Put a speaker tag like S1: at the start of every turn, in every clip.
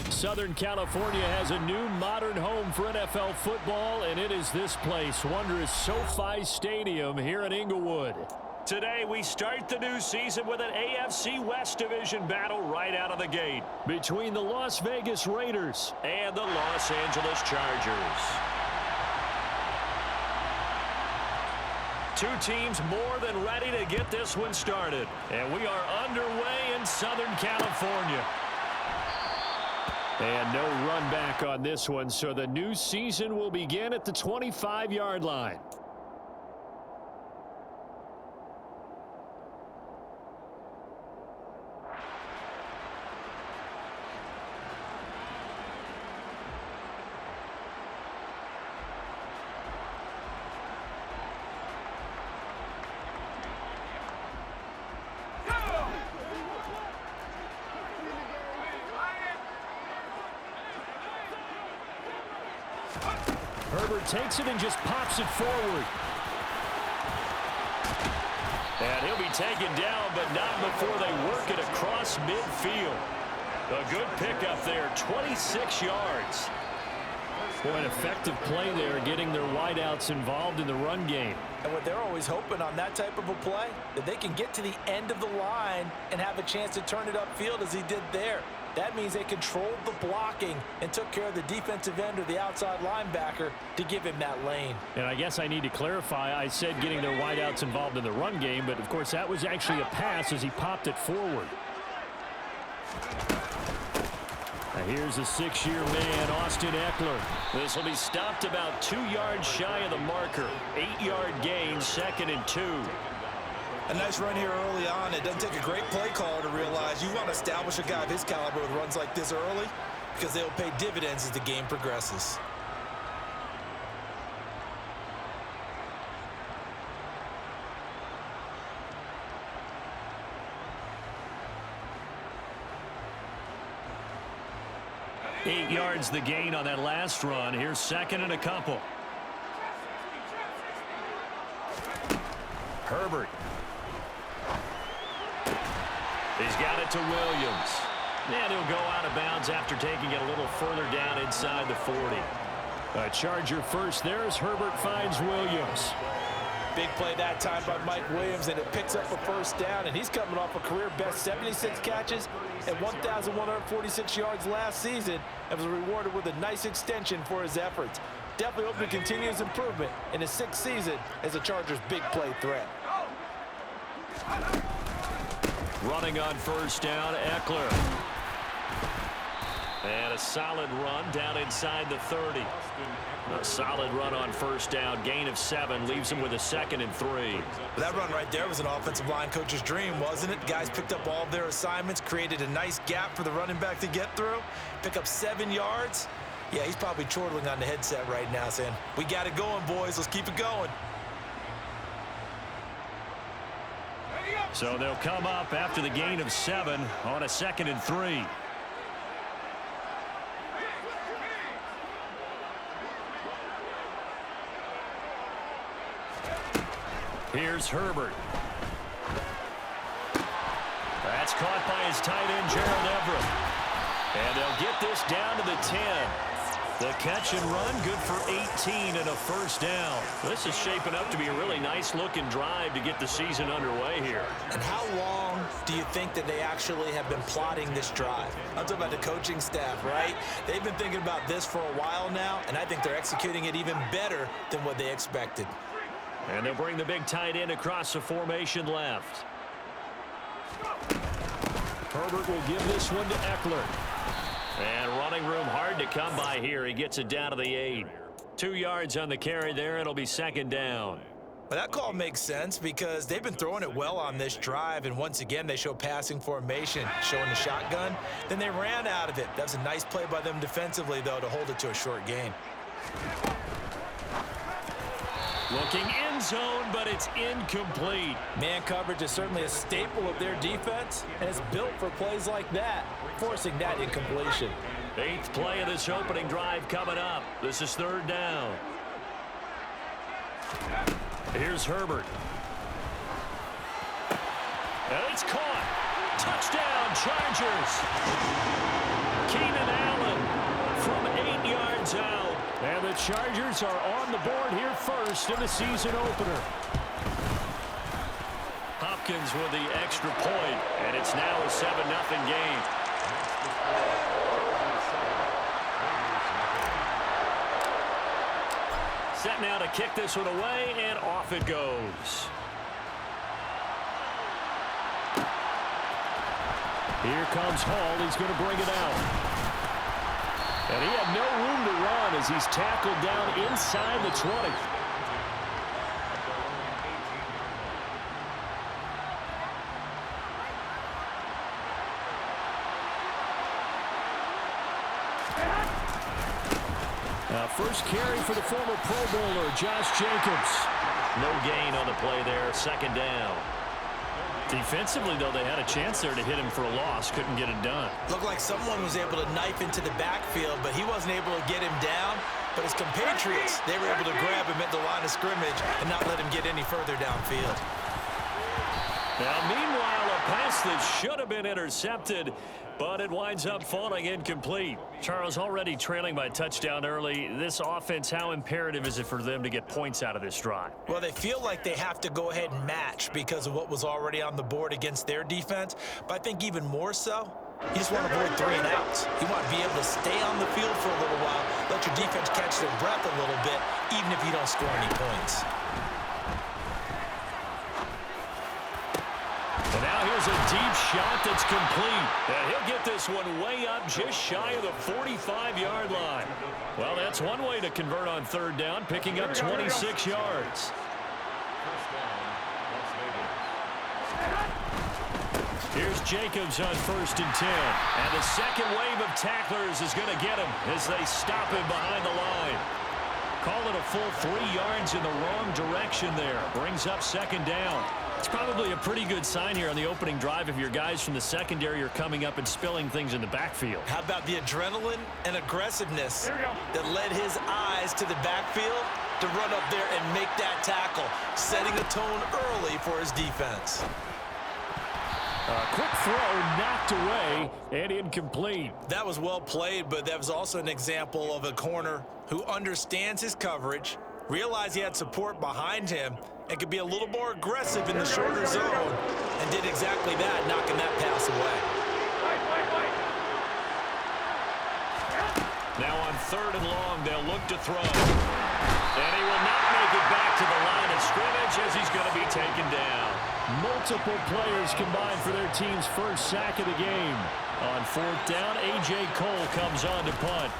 S1: Southern California has a new modern home for NFL football, and it is this place, wondrous SoFi Stadium here in Inglewood. Today, we start the new season with an AFC West Division battle right out of the gate between the Las Vegas Raiders and the Los Angeles Chargers. Two teams more than ready to get this one started, and we are underway in Southern California. And no run back on this one, so the new season will begin at the 25-yard line. Herbert takes it and just pops it forward. And he'll be taken down, but not before they work it across midfield. A good pickup there, 26 yards. Boy, an effective play there, getting their wideouts involved in the run game.
S2: And what they're always hoping on that type of a play, that they can get to the end of the line and have a chance to turn it upfield as he did there. That means they controlled the blocking and took care of the defensive end or the outside linebacker to give him that lane. And I guess I need to clarify, I said getting their wideouts involved in the run game, but of course that was actually a pass as he popped it forward. Now here's a 6-year man, Austin Eckler. This will be stopped about 2 yards shy of the marker. 8-yard gain, 2nd and 2. A nice run here early on. It doesn't take a great play caller to realize you want to establish a guy of his caliber with runs like this early because they'll pay dividends as the game progresses.
S1: Eight yards the gain on that last run. Here's 2nd and a couple. Herbert. He's got it to Williams. And he'll go out of bounds after taking it a little further down inside the 40. A Charger first there as Herbert finds Williams.
S2: Big play that time by Mike Williams, and it picks up a first down, and he's coming off a career-best 76 catches and 1,146 yards last season and was rewarded with a nice extension for his efforts. Definitely hope to continue his improvement in his 6th season as a Chargers big play threat.
S1: Running on first down, Eckler. And a solid run down inside the 30. A solid run on first down, gain of 7, leaves him with a 2nd and 3.
S2: That run right there was an offensive line coach's dream, wasn't it? Guys picked up all of their assignments, created a nice gap for the running back to get through, pick up 7 yards. Yeah, he's probably chortling on the headset right now saying, we got it going, boys. Let's keep it going.
S1: So they'll come up after the gain of 7 on a 2nd and 3. Here's Herbert. That's caught by his tight end, Gerald Everett. And they'll get this down to the 10. The catch and run, good for 18 and a first down. This is shaping up to be a really nice-looking drive to get the season underway here.
S2: And how long do you think that they actually have been plotting this drive? I'm talking about the coaching staff, right? They've been thinking about this for a while now, and I think they're executing it even better than what they expected.
S1: And they'll bring the big tight end across the formation left. Herbert will give this one to Eckler. And running room hard to come by here. He gets it down to the 8. 2 yards on the carry there. It'll be 2nd down.
S2: Well, that call makes sense because they've been throwing it well on this drive, and once again they show passing formation, showing the shotgun. Then they ran out of it. That was a nice play by them defensively, though, to hold it to a short gain.
S1: Looking end zone, but it's incomplete.
S2: Man coverage is certainly a staple of their defense, and it's built for plays like that, forcing that incompletion.
S1: 8th play of this opening drive coming up. This is 3rd down. Here's Herbert. And it's caught. Touchdown, Chargers. Keenan Allen from 8 yards out. And the Chargers are on the board here first in the season opener. Hopkins with the extra point, and it's now a 7-0 game. Set now to kick this one away, and off it goes. Here comes Hall. He's going to bring it out. And he had no room to run as he's tackled down inside the 20. First carry for the former Pro Bowler, Josh Jacobs. No gain on the play there, second down. Defensively, though, they had a chance there to hit him for a loss. Couldn't get it done.
S2: Looked like someone was able to knife into the backfield, but he wasn't able to get him down. But his compatriots, they were able to grab him at the line of scrimmage and not let him get any further downfield.
S1: Now, meanwhile, a pass that should have been intercepted, but it winds up falling incomplete. Charles, already trailing by a touchdown early. This offense, how imperative is it for them to get points out of this drive?
S2: Well, they feel like they have to go ahead and match because of what was already on the board against their defense. But I think even more so, you just want to avoid 3 and outs. You want to be able to stay on the field for a little while, let your defense catch their breath a little bit, even if you don't score any points.
S1: And now here's a deep shot that's complete. And he'll get this one way up just shy of the 45-yard line. Well, that's one way to convert on third down, picking up 26 yards. Here's Jacobs on 1st and 10. And the second wave of tacklers is going to get him as they stop him behind the line. Call it a full 3 yards in the wrong direction there. Brings up second down. It's probably a pretty good sign here on the opening drive if your guys from the secondary are coming up and spilling things in the backfield.
S2: How about the adrenaline and aggressiveness that led his eyes to the backfield to run up there and make that tackle, setting a tone early for his defense.
S1: A quick throw knocked away and incomplete.
S2: That was well played, but that was also an example of a corner who understands his coverage, realized he had support behind him, and could be a little more aggressive in the shorter zone, and did exactly that, knocking that pass away.
S1: Now on 3rd and long, they'll look to throw. And he will not make it back to the line of scrimmage as he's going to be taken down. Multiple players combined for their team's first sack of the game. On 4th down, A.J. Cole comes on to punt.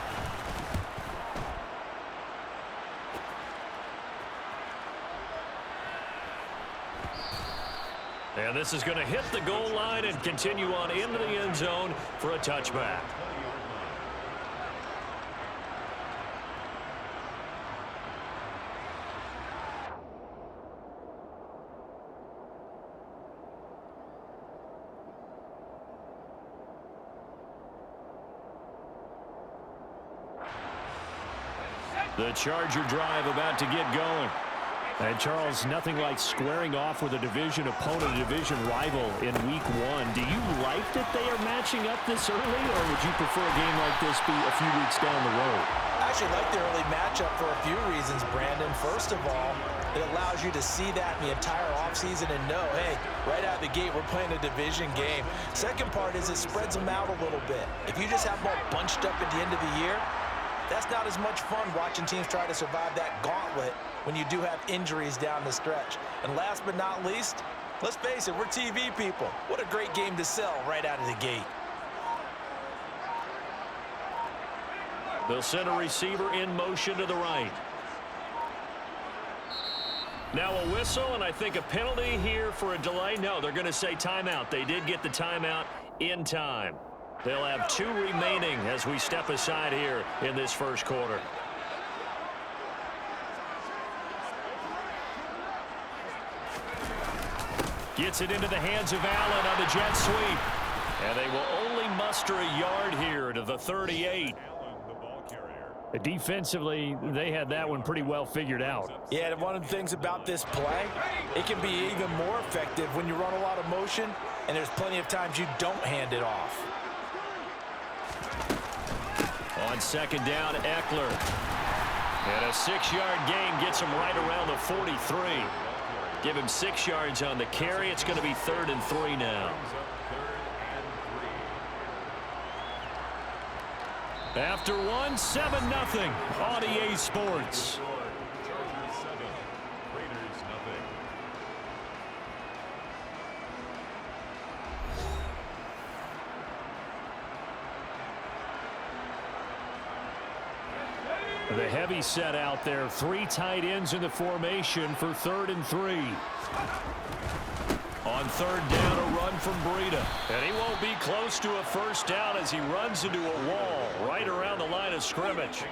S1: And this is going to hit the goal line and continue on into the end zone for a touchback. The Charger drive about to get going. And, Charles, nothing like squaring off with a division opponent, a division rival in Week 1. Do you like that they are matching up this early, or would you prefer a game like this be a few weeks down the road?
S2: I actually like the early matchup for a few reasons, Brandon. First of all, it allows you to see that in the entire offseason and know, hey, right out of the gate, we're playing a division game. Second part is it spreads them out a little bit. If you just have them all bunched up at the end of the year, that's not as much fun watching teams try to survive that gauntlet when you do have injuries down the stretch. And last but not least, let's face it, we're TV people. What a great game to sell right out of the gate.
S1: They'll send a receiver in motion to the right. Now a whistle, and I think a penalty here for a delay. No, they're going to say timeout. They did get the timeout in time. They'll have 2 remaining as we step aside here in this first quarter. Gets it into the hands of Allen on the jet sweep. And they will only muster a yard here to the 38. Defensively, they had that one pretty well figured out.
S2: Yeah, and one of the things about this play, it can be even more effective when you run a lot of motion, and there's plenty of times you don't hand it off.
S1: On second down, Eckler. And a 6-yard gain gets him right around the 43. Give him 6 yards on the carry. It's going to be 3rd and 3 now. After one, 7-0 on EA Sports. The heavy set out there. 3 tight ends in the formation for 3rd and 3. On 3rd down, a run from Breida. And he won't be close to a first down as he runs into a wall right around the line of scrimmage.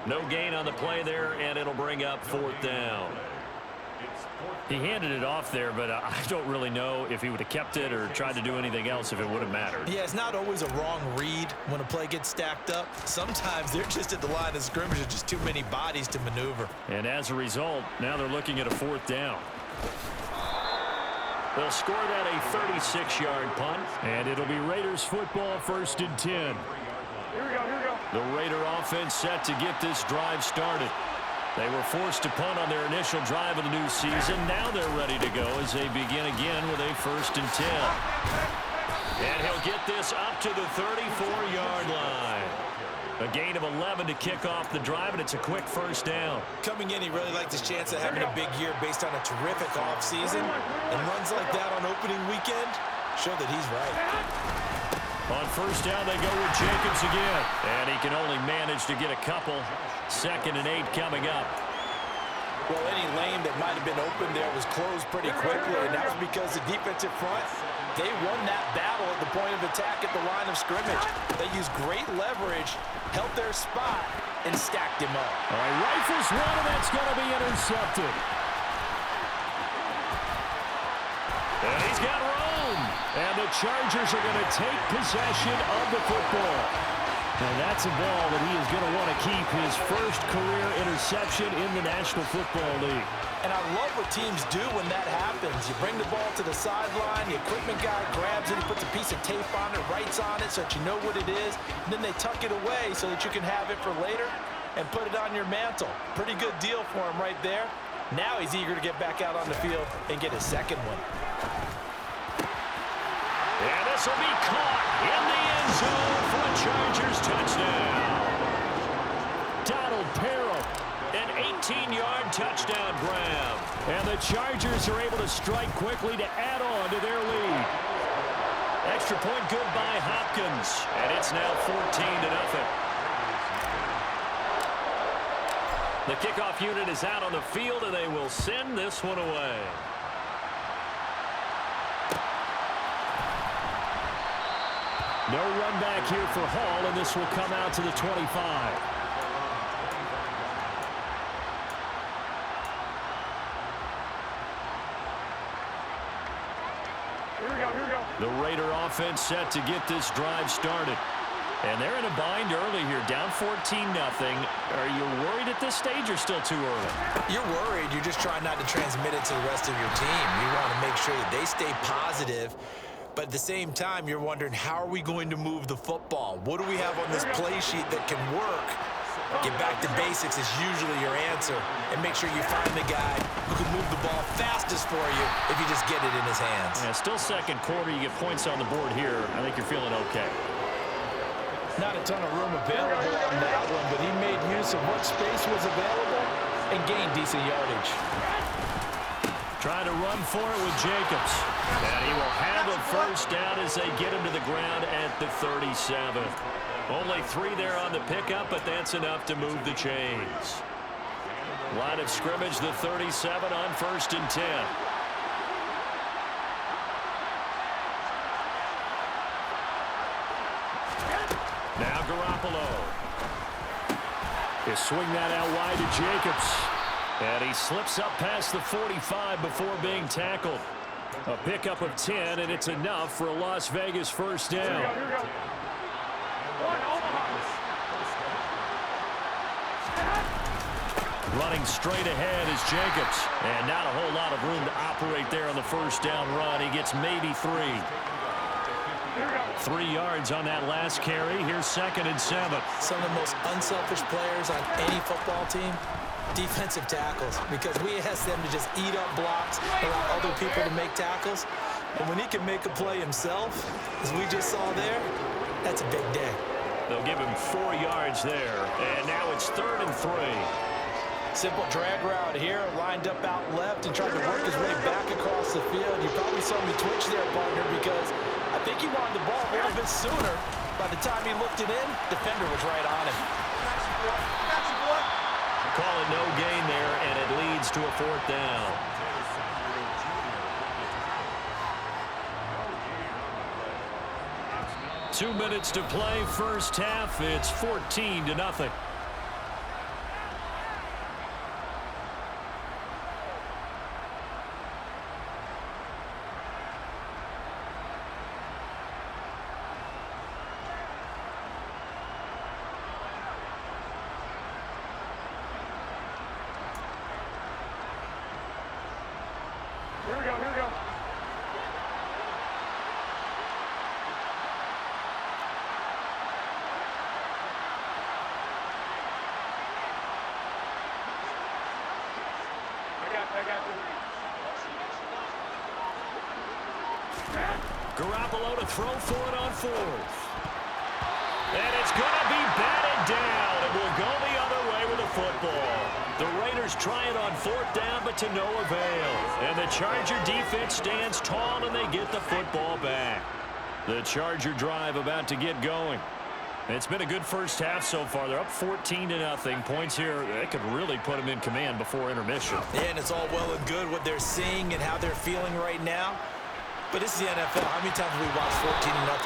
S1: No gain on the play there, and it'll bring up 4th down. He handed it off there, but I don't really know if he would have kept it or tried to do anything else if it would have mattered.
S2: Yeah, it's not always a wrong read when a play gets stacked up. Sometimes they're just at the line of scrimmage. There's just too many bodies to maneuver.
S1: And as a result, now they're looking at a 4th down. They'll score that a 36-yard punt, and it'll be Raiders football 1st and 10.
S3: Here we go.
S1: The Raider offense set to get this drive started. They were forced to punt on their initial drive of the new season. Now they're ready to go as they begin again with a 1st and 10. And he'll get this up to the 34-yard line. A gain of 11 to kick off the drive, and it's a quick 1st down.
S2: Coming in, he really liked his chance of having a big year based on a terrific offseason. And runs like that on opening weekend show that he's right.
S1: On 1st down, they go with Jacobs again. And he can only manage to get a couple. 2nd and 8 coming up.
S2: Well, any lane that might have been open there was closed pretty quickly, and that was because the defensive front, they won that battle at the point of attack at the line of scrimmage. They used great leverage, held their spot, and stacked him up.
S1: All right, rifles one, and that's going to be intercepted. And he's got room. And the Chargers are going to take possession of the football. And that's a ball that he is going to want to keep, his first career interception in the National Football League.
S2: And I love what teams do when that happens. You bring the ball to the sideline, the equipment guy grabs it, he puts a piece of tape on it, writes on it so that you know what it is, and then they tuck it away so that you can have it for later and put it on your mantle. Pretty good deal for him right there. Now he's eager to get back out on the field and get his 2nd one.
S1: And this will be caught in the end zone for a Chargers touchdown. Donald Parham, an 18-yard touchdown grab. And the Chargers are able to strike quickly to add on to their lead. Extra point good by Hopkins. And it's now 14-0. The kickoff unit is out on the field, and they will send this one away. No run back here for Hall, and this will come out to the 25.
S3: Here we go.
S1: The Raider offense set to get this drive started. And they're in a bind early here, down 14-0. Are you worried at this stage or still too early?
S2: You're worried. You're just trying not to transmit it to the rest of your team. You want to make sure that they stay positive. But at the same time, you're wondering, how are we going to move the football? What do we have on this play sheet that can work? Get back to basics is usually your answer. And make sure you find the guy who can move the ball fastest for you if you just get it in his hands.
S1: Yeah, still 2nd quarter. You get points on the board here. I think you're feeling okay.
S2: Not a ton of room available on that one, but he made use of what space was available and gained decent yardage.
S1: Trying to run for it with Jacobs. And he will have a 1st down as they get him to the ground at the 37. Only 3 there on the pickup, but that's enough to move the chains. Line of scrimmage, the 37 on 1st and 10. Now Garoppolo. He'll swing that out wide to Jacobs. And he slips up past the 45 before being tackled. A pickup of 10, and it's enough for a Las Vegas 1st down.
S3: Here we go.
S1: Running straight ahead is Jacobs. And not a whole lot of room to operate there on the 1st down run. He gets maybe 3. 3 yards on that last carry. Here's 2nd and 7.
S2: Some of the most unselfish players on any football team, defensive tackles, because we ask them to just eat up blocks, allow other people to make tackles. And when he can make a play himself, as we just saw there, that's a big day.
S1: They'll give him 4 yards there, and now it's 3rd and 3.
S2: Simple drag route here, lined up out left and tried to work his way back across the field. You probably saw me twitch there, partner, because I think he wanted the ball a little bit sooner. By the time he looked it in, defender was right on him.
S1: Call it no gain there, and it leads to a 4th down. Two minutes to play, first half. It's 14-0.
S3: Here we go, here we go. I got you.
S1: Garoppolo to throw for it on 4th. And it's going to be batted down. It will go the other way with the football. The Raiders try it on 4th down, but to no avail. And the Charger defense stands tall, and they get the football back. The Charger drive about to get going. It's been a good first half so far. They're up 14-0. Points here, they could really put them in command before intermission.
S2: Yeah, and it's all well and good what they're seeing and how they're feeling right now. But this is the NFL. How many times have we watched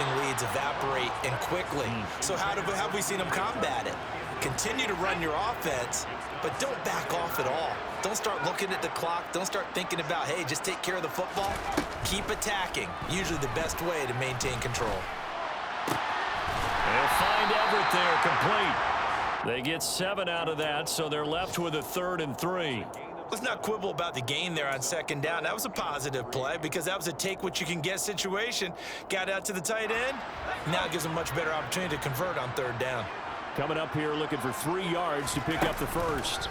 S2: 14-0 leads evaporate and quickly? So how have we seen them combat it? Continue to run your offense, but don't back off at all. Don't start looking at the clock. Don't start thinking about, hey, just take care of the football. Keep attacking. Usually the best way to maintain control.
S1: They'll find Everett there, complete. They get 7 out of that, so they're left with a 3rd and 3.
S2: Let's not quibble about the gain there on 2nd down. That was a positive play because that was a take-what-you-can-get situation. Got out to the tight end. Now it gives them a much better opportunity to convert on 3rd down.
S1: Coming up here looking for 3 yards to pick up the first.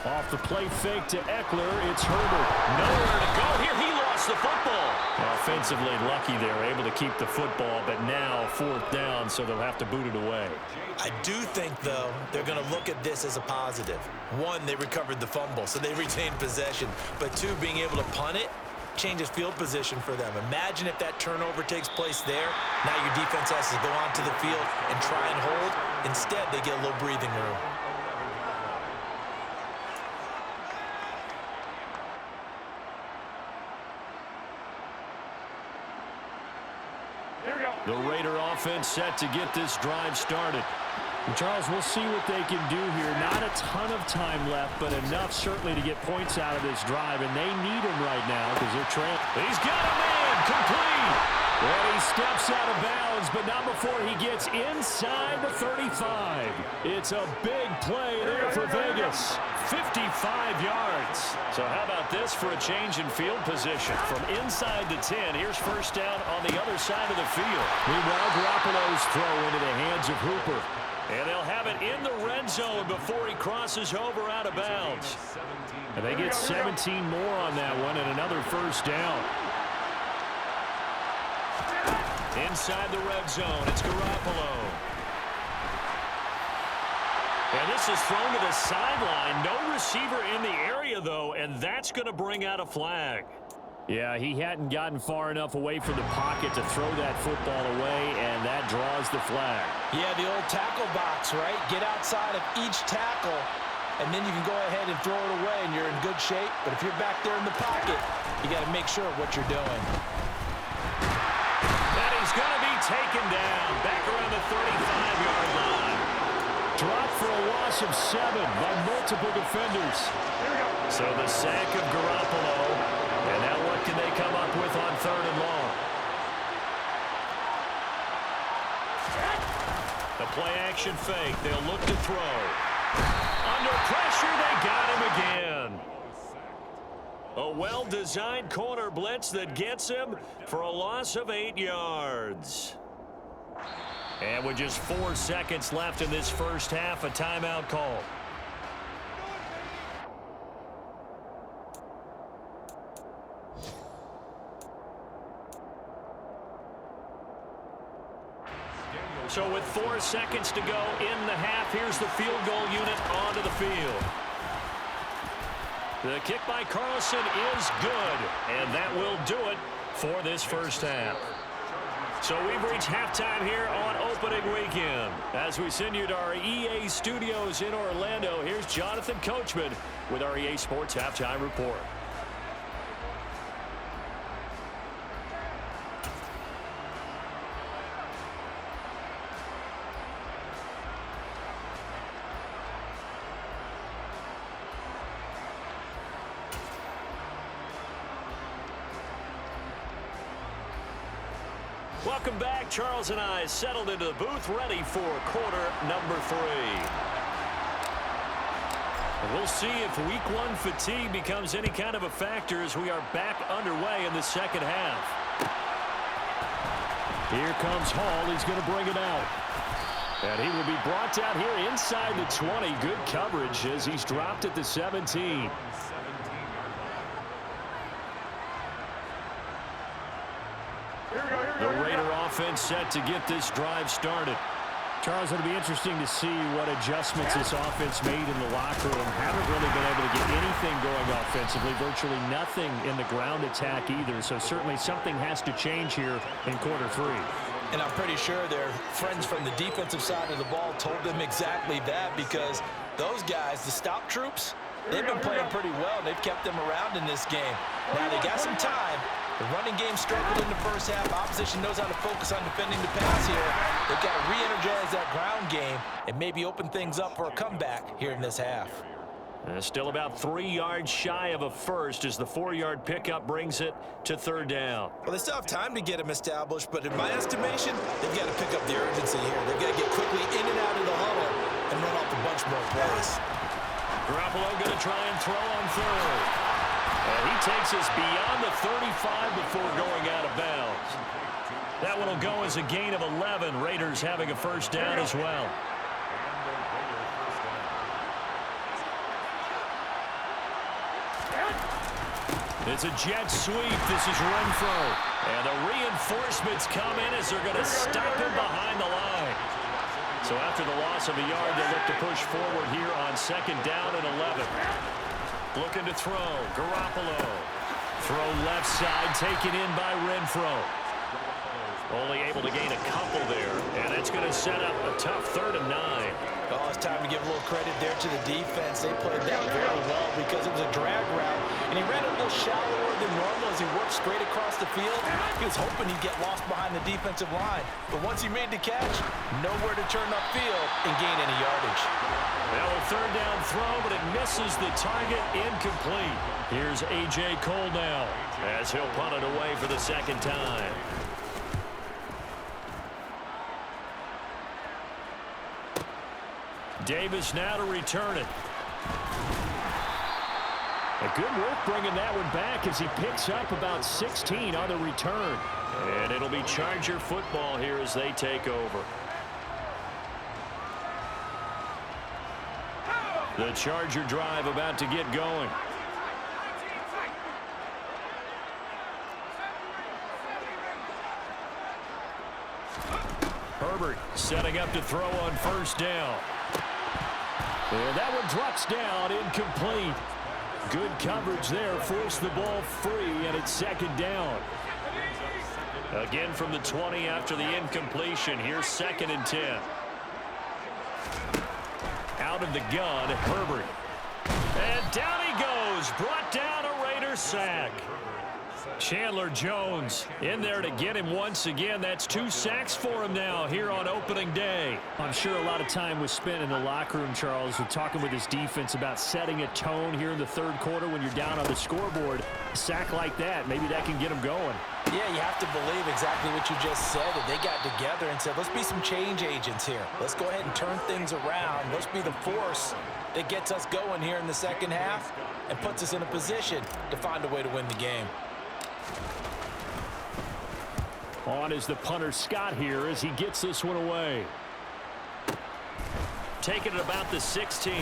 S1: Off the play fake to Eckler, it's Herbert. Nowhere to go here. He lost the football. Offensively lucky they're able to keep the football, but now 4th down, so they'll have to boot it away.
S2: I do think, though, they're going to look at this as a positive. 1, they recovered the fumble, so they retained possession. But 2, being able to punt it changes field position for them. Imagine if that turnover takes place there. Now your defense has to go onto the field and try and hold. Instead, they get a little breathing room.
S1: The Raider offense set to get this drive started. And Charles, we'll see what they can do here. Not a ton of time left, but enough certainly to get points out of this drive, and they need him right now because they're trailing. He's got a man, complete. And he steps out of bounds, but not before he gets inside the 35. It's a big play there for Vegas. 55 yards. So how about this for a change in field position? From inside the 10, here's first down on the other side of the field. Meanwhile, Garoppolo's throw into the hands of Hooper. And they'll have it in the red zone before he crosses over out of bounds. And they get 17 more on that one and another first down. Inside the red zone, it's Garoppolo. And this is thrown to the sideline. No receiver in the area, though, and that's going to bring out a flag. Yeah, he hadn't gotten far enough away from the pocket to throw that football away, and that draws the flag.
S2: Yeah, the old tackle box, right? Get outside of each tackle, and then you can go ahead and throw it away, and you're in good shape. But if you're back there in the pocket, you got to make sure of what you're doing.
S1: And he's going to be taken down back around the 35-yard line. Dropped for a loss of 7 by multiple defenders. So the sack of Garoppolo. And now what can they come up with on 3rd and long? The play-action fake. They'll look to throw. Under pressure, they got him again. A well-designed corner blitz that gets him for a loss of 8 yards. And with just 4 seconds left in this first half, a timeout call. So with 4 seconds to go in the half, here's the field goal unit onto the field. The kick by Carlson is good, and that will do it for this first half. So we've reached halftime here on opening weekend. As we send you to our EA studios in Orlando, here's Jonathan Coachman with our EA Sports Halftime Report. Welcome back. Charles and I settled into the booth, ready for quarter number 3. And we'll see if week 1 fatigue becomes any kind of a factor as we are back underway in the second half. Here comes Hall. He's going to bring it out. And he will be brought down here inside the 20. Good coverage as he's dropped at the 17. The Raider offense set to get this drive started. Charles, it'll be interesting to see what adjustments this offense made in the locker room. Haven't really been able to get anything going offensively, virtually nothing in the ground attack either. So certainly something has to change here in quarter 3.
S2: And I'm pretty sure their friends from the defensive side of the ball told them exactly that, because those guys, the stop troops, they've been playing pretty well. They've kept them around in this game. Now they got some time. The running game struggled in the first half. Opposition knows how to focus on defending the pass here. They've got to re-energize that ground game and maybe open things up for a comeback here in this half.
S1: Still about 3 yards shy of a first as the 4-yard pickup brings it to third down.
S2: Well, they still have time to get him established, but in my estimation, they've got to pick up the urgency here. They've got to get quickly in and out of the huddle and run off a bunch more plays.
S1: Garoppolo going to try and throw on third. And he takes us beyond the 35 before going out of bounds. That one will go as a gain of 11. Raiders having a first down as well. It's a jet sweep. This is Renfro. And the reinforcements come in as they're going to stop him behind the line. So after the loss of a yard, they look to push forward here on second down and 11. Looking to throw. Garoppolo. Throw left side, taken in by Renfro. Only able to gain a couple there, and it's going to set up a tough 3rd and 9.
S2: Oh, it's time to give a little credit there to the defense. They played that very well because it was a drag route, and he ran a little shallower than normal as he worked straight across the field. He was hoping he'd get lost behind the defensive line, but once he made the catch, nowhere to turn upfield and gain any yardage.
S1: Now a 3rd down throw, but it misses the target, incomplete. Here's A.J. Cole now as he'll punt it away for the 2nd time. Davis now to return it. A good work bringing that one back as he picks up about 16 on the return. And it'll be Charger football here as they take over. The Charger drive about to get going. Herbert setting up to throw on first down. And that one drops down, incomplete. Good coverage there, forced the ball free, and it's 2nd down. Again from the 20 after the incompletion. Here's 2nd and 10. Out of the gun, Herbert. And down he goes, brought down a Raider sack. Chandler Jones in there to get him once again. That's 2 sacks for him now here on opening day. I'm sure a lot of time was spent in the locker room, Charles, with talking with his defense about setting a tone here in the third quarter when you're down on the scoreboard. A sack like that, maybe that can get him going.
S2: Yeah, you have to believe exactly what you just said. That they got together and said, let's be some change agents here. Let's go ahead and turn things around. Let's be the force that gets us going here in the second half and puts us in a position to find a way to win the game.
S1: On is the punter Scott here as he gets this one away. Taking it about the 16.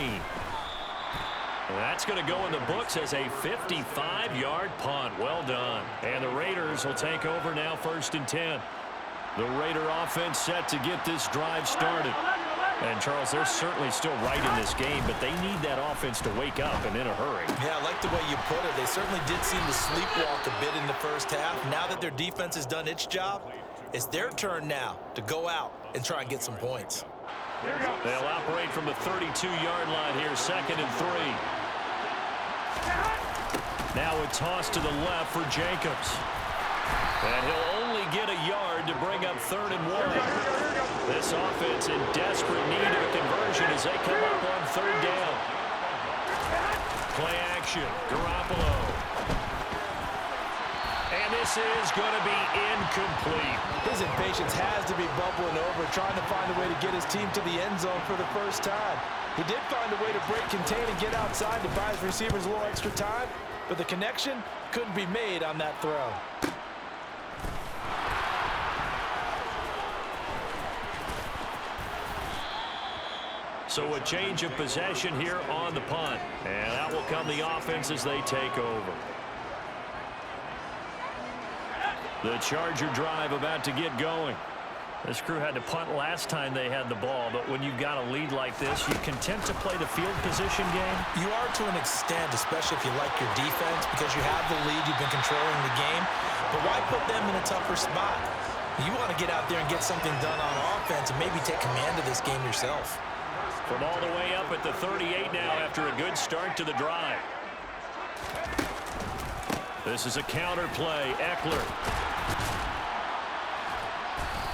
S1: That's going to go in the books as a 55-yard punt. Well done. And the Raiders will take over now, 1st and 10. The Raider offense set to get this drive started. And, Charles, they're certainly still right in this game, but they need that offense to wake up and in a hurry.
S2: Yeah, I like the way you put it. They certainly did seem to sleepwalk a bit in the first half. Now that their defense has done its job, it's their turn now to go out and try and get some points.
S1: They'll operate from the 32-yard line here, 2nd and 3. Now a toss to the left for Jacobs. And he'll only get a yard to bring up 3rd and 1. This offense in desperate need of a conversion as they come up on 3rd down. Play action, Garoppolo. And this is going to be incomplete.
S2: His impatience has to be bubbling over, trying to find a way to get his team to the end zone for the first time. He did find a way to break, contain, and get outside to buy his receivers a little extra time, but the connection couldn't be made on that throw.
S1: So a change of possession here on the punt. And out will come the offense as they take over. The Charger drive about to get going. This crew had to punt last time they had the ball, but when you've got a lead like this, you content to play the field position game?
S2: You are to an extent, especially if you like your defense, because you have the lead, you've been controlling the game. But why put them in a tougher spot? You want to get out there and get something done on offense and maybe take command of this game yourself.
S1: From all the way up at the 38 now after a good start to the drive. This is a counter play, Eckler.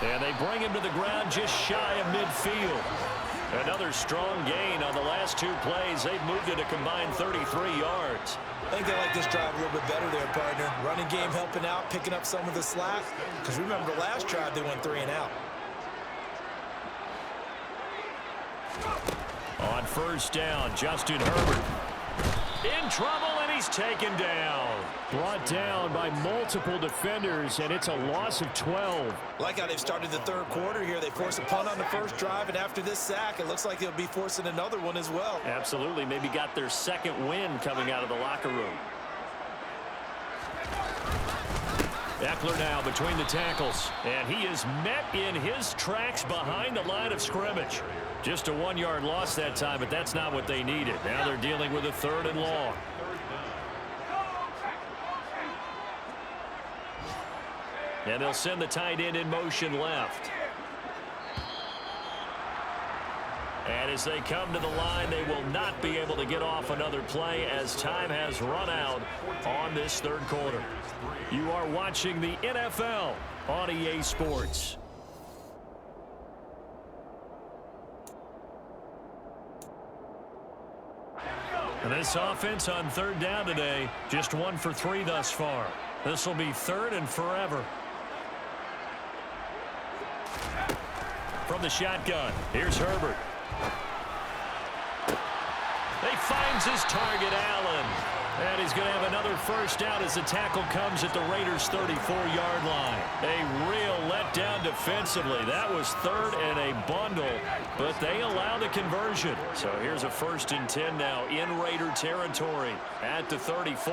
S1: And they bring him to the ground just shy of midfield. Another strong gain on the last 2 plays. They've moved it a combined 33 yards.
S2: I think they like this drive a little bit better there, partner. Running game helping out, picking up some of the slack. Because remember, the last drive they went 3 and out.
S1: On 1st down, Justin Herbert. In trouble, and he's taken down. Brought down by multiple defenders, and it's a loss of 12.
S2: Like how they've started the third quarter here. They force a punt on the first drive, and after this sack, it looks like they'll be forcing another one as well.
S1: Absolutely. Maybe got their 2nd win coming out of the locker room. Eckler now between the tackles, and he is met in his tracks behind the line of scrimmage. Just a 1-yard loss that time, but that's not what they needed. Now they're dealing with a 3rd and long. And they'll send the tight end in motion left. And as they come to the line, they will not be able to get off another play as time has run out on this 3rd quarter. You are watching the NFL on EA Sports. And this offense on 3rd down today, just 1 for 3 thus far. This will be 3rd and forever. From the shotgun, here's Herbert. He finds his target, Allen. And he's going to have another 1st down as the tackle comes at the Raiders' 34-yard line. A real letdown defensively. That was 3rd and a bundle, but they allow the conversion. So here's a 1st and 10 now in Raider territory at the 34.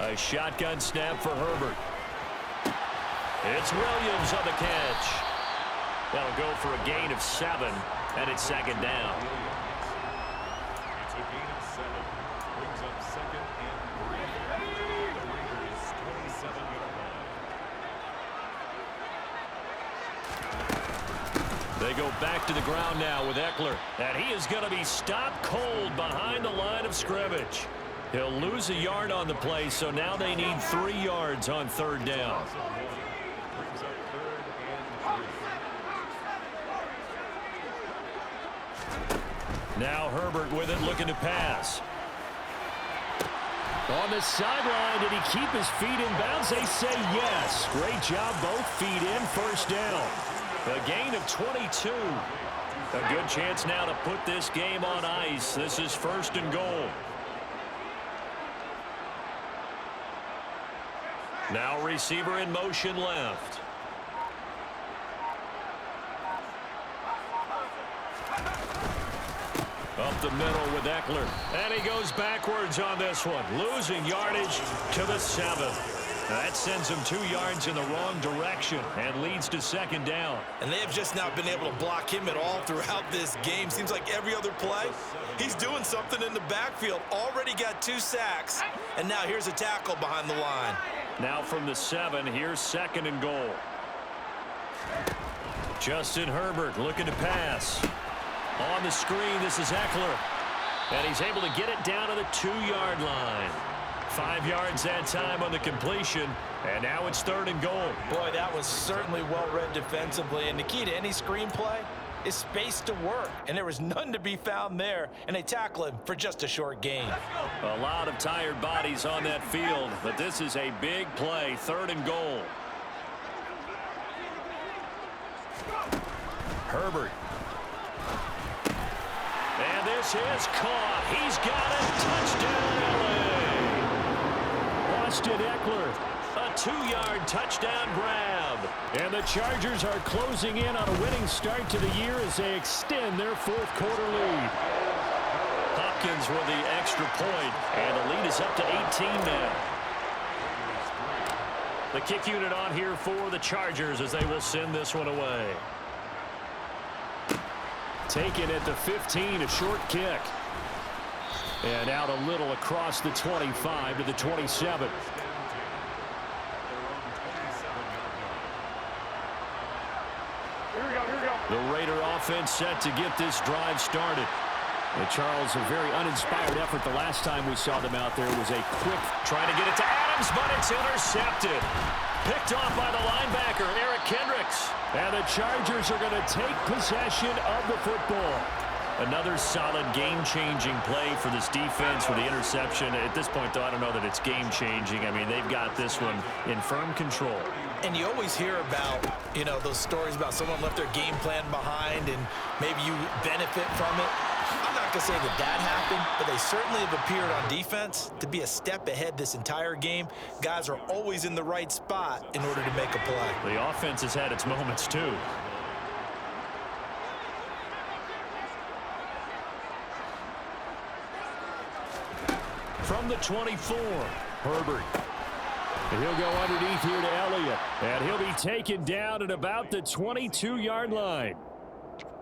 S1: A shotgun snap for Herbert. It's Williams on the catch. That'll go for a gain of 7, and it's 2nd down. They go back to the ground now with Eckler. And he is going to be stopped cold behind the line of scrimmage. He'll lose a yard on the play, so now they need 3 yards on 3rd down. Now Herbert with it, looking to pass. On the sideline, did he keep his feet in bounds? They say yes. Great job, both feet in, 1st down. A gain of 22. A good chance now to put this game on ice. This is 1st and goal. Now receiver in motion left. Up the middle with Eckler. And he goes backwards on this one. Losing yardage to the 7th. That sends him 2 yards in the wrong direction and leads to 2nd down.
S2: And they have just not been able to block him at all throughout this game. Seems like every other play, he's doing something in the backfield. Already got 2 sacks, and now here's a tackle behind the line.
S1: Now from the 7, here's 2nd and goal. Justin Herbert looking to pass. On the screen, this is Eckler. And he's able to get it down to the 2-yard line. 5 yards that time on the completion. And now it's 3rd and goal.
S2: Boy, that was certainly well-read defensively. And the key to any screenplay is space to work. And there was none to be found there. And they tackle him for just a short gain.
S1: A lot of tired bodies on that field. But this is a big play. 3rd and goal. Herbert. And this is caught. He's got it. Touchdown, LA. Austin Eckler, a 2-yard touchdown grab. And the Chargers are closing in on a winning start to the year as they extend their 4th quarter lead. Hopkins with the extra point, and the lead is up to 18 now. The kick unit on here for the Chargers as they will send this one away. Taken at the 15, a short kick. And out a little across the 25 to the 27.
S3: Here we go.
S1: The Raider offense set to get this drive started. And Charles, a very uninspired effort the last time we saw them out there was a quick trying to get it to Adams, but it's intercepted. Picked off by the linebacker, Eric Kendricks. And the Chargers are going to take possession of the football. Another solid game-changing play for this defense with the interception. At this point, though, I don't know that it's game-changing. I mean, they've got this one in firm control.
S2: And you always hear about, those stories about someone left their game plan behind and maybe you benefit from it. I'm not going to say that happened, but they certainly have appeared on defense to be a step ahead this entire game. Guys are always in the right spot in order to make a play.
S1: The offense has had its moments, too. From the 24, Herbert. And he'll go underneath here to Elliott. And he'll be taken down at about the 22-yard line.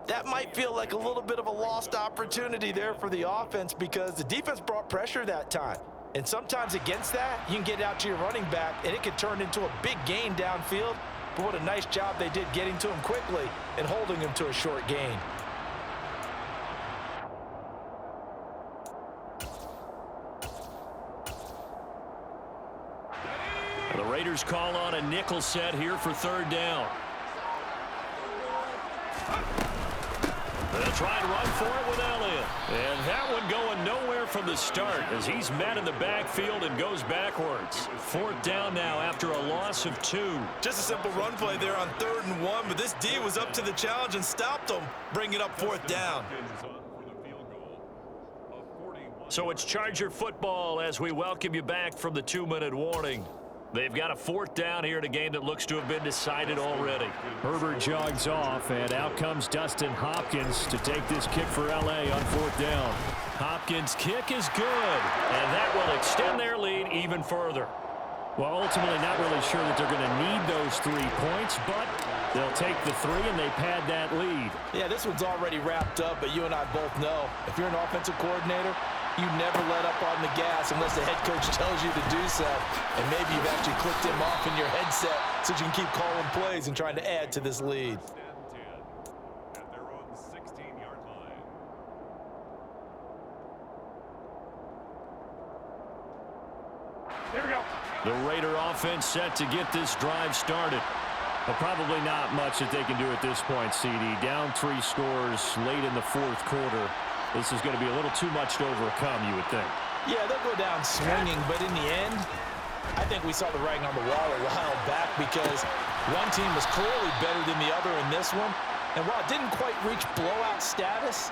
S2: That might feel like a little bit of a lost opportunity there for the offense because the defense brought pressure that time. And sometimes against that, you can get out to your running back, and it can turn into a big gain downfield. But what a nice job they did getting to him quickly and holding him to a short gain.
S1: The Raiders call on a nickel set here for 3rd down. They'll try and run for it with Elliott. And that one going nowhere from the start as he's met in the backfield and goes backwards. 4th down now after a loss of 2.
S2: Just a simple run play there on 3rd and 1, but this D was up to the challenge and stopped them, bringing up 4th down.
S1: So it's Charger football as we welcome you back from the 2-minute warning. They've got a 4th down here in a game that looks to have been decided already. Herbert jogs off, and out comes Dustin Hopkins to take this kick for L.A. on 4th down. Hopkins' kick is good, and that will extend their lead even further. Well, ultimately not really sure that they're going to need those 3 points, but they'll take the 3, and they pad that lead.
S2: Yeah, this one's already wrapped up, but you and I both know if you're an offensive coordinator, you never let up on the gas unless the head coach tells you to do so. And maybe you've actually clicked him off in your headset so you can keep calling plays and trying to add to this lead.
S3: At their own 16-yard line.
S1: The Raider offense set to get this drive started. But probably not much that they can do at this point, CD. Down 3 scores late in the fourth quarter. This is going to be a little too much to overcome, you would think.
S2: Yeah, they'll go down swinging, but in the end, I think we saw the writing on the wall a while back because one team was clearly better than the other in this one. And while it didn't quite reach blowout status,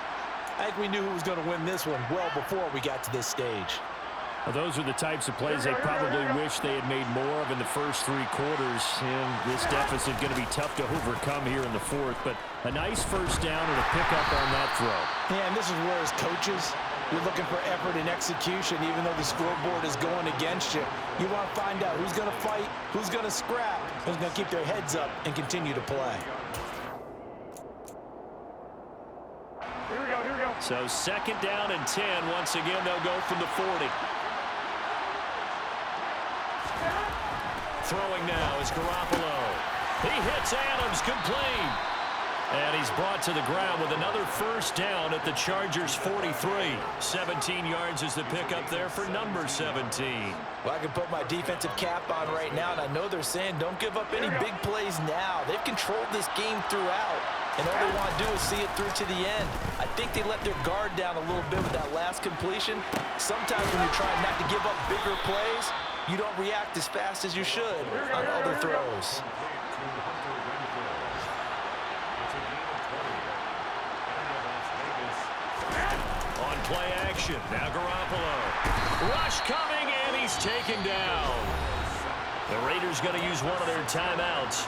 S2: I think we knew who was going to win this one well before we got to this stage.
S1: Well, those are the types of plays they probably wish they had made more of in the first 3 quarters. And this deficit going to be tough to overcome here in the fourth. But a nice first down and a pickup on that throw.
S2: Yeah, and this is where as coaches, you're looking for effort and execution even though the scoreboard is going against you. You want to find out who's going to fight, who's going to scrap, who's going to keep their heads up and continue to play.
S3: Here we go, here we go.
S1: So 2nd down and 10. Once again, they'll go from the 40. Throwing now is Garoppolo. He hits Adams, complete. And he's brought to the ground with another first down at the Chargers' 43. 17 yards is the pickup there for number 17.
S2: Well, I can put my defensive cap on right now, and I know they're saying don't give up any big plays now. They've controlled this game throughout, and all they want to do is see it through to the end. I think they let their guard down a little bit with that last completion. Sometimes when you're trying not to give up bigger plays, you don't react as fast as you should on other throws.
S1: On play action, now Garoppolo. Rush coming, and he's taken down. The Raiders going to use one of their timeouts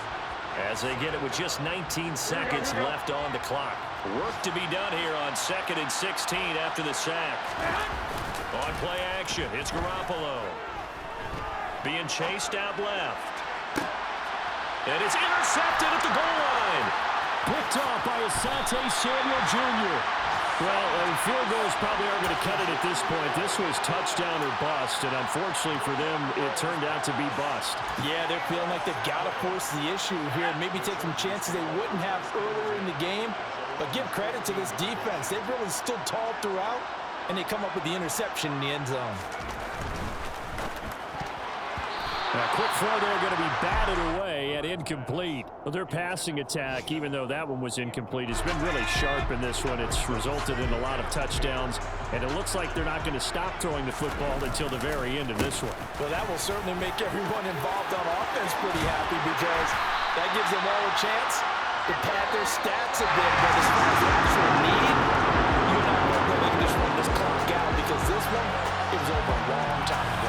S1: as they get it with just 19 seconds left on the clock. Work to be done here on 2nd and 16 after the sack. On play action, it's Garoppolo. Being chased out left. And it's intercepted at the goal line. Picked off by Asante Samuel Jr. Well, field goals probably aren't going to cut it at this point. This was touchdown or bust, and unfortunately for them, it turned out to be bust.
S2: Yeah, they're feeling like they've got to force the issue here and maybe take some chances they wouldn't have earlier in the game. But give credit to this defense. They've really stood tall throughout, and they come up with the interception in the end zone.
S1: A quick throw there going to be batted away and incomplete. Well, their passing attack, even though that one was incomplete, has been really sharp in this one. It's resulted in a lot of touchdowns, and it looks like they're not going to stop throwing the football until the very end of this one.
S2: Well, that will certainly make everyone involved on offense pretty happy because that gives them all a chance to pad their stats a bit. But as far as the actual need, you're not going to just run this clock out because this one, it was over a long time.